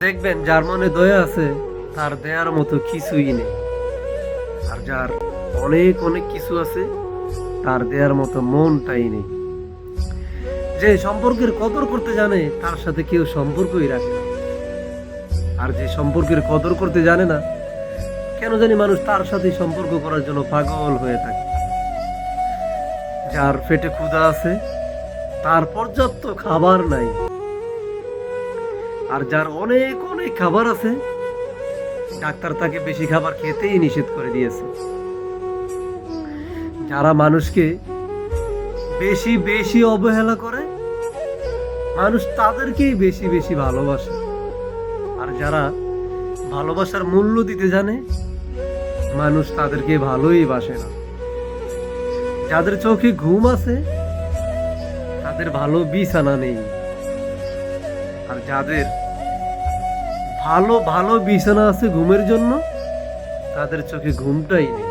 দেখবেন যার মনে দয়া আছে তার দেয়ার মতো কিছুই নেই, আর যার অনেক অনেক কিছু আছে তার দেয়ার মতো মনটাই নেই। যে সম্পর্কের কদর করতে জানে তার সাথে কেউ সম্পর্কই রাখে না, আর যে সম্পর্কের কদর করতে জানে না, কেন জানি মানুষ তার সাথে সম্পর্ক করার জন্য পাগল হয়ে থাকে। যার পেটে ক্ষুধা আছে তার পর্যাপ্ত খাবার নাই, আর যার অনেক অনেক খাবার আছে ডাক্তার তাকে বেশি খাবার খেতেই নিষেধ করে দিয়েছে। যারা মানুষকে বেশি বেশি অবহেলা করে মানুষ তাদেরকেই বেশি বেশি ভালোবাসে, আর যারা ভালোবাসার মূল্য দিতে জানে মানুষ তাদেরকে ভালোই বাসে না। যাদের চোখে ঘুম আছে তাদের ভালো বিছানা নেই, আর যাদের ভালো ভালো বিছানা আছে ঘুমের জন্য তাদের চোখে ঘুমটাই নেই।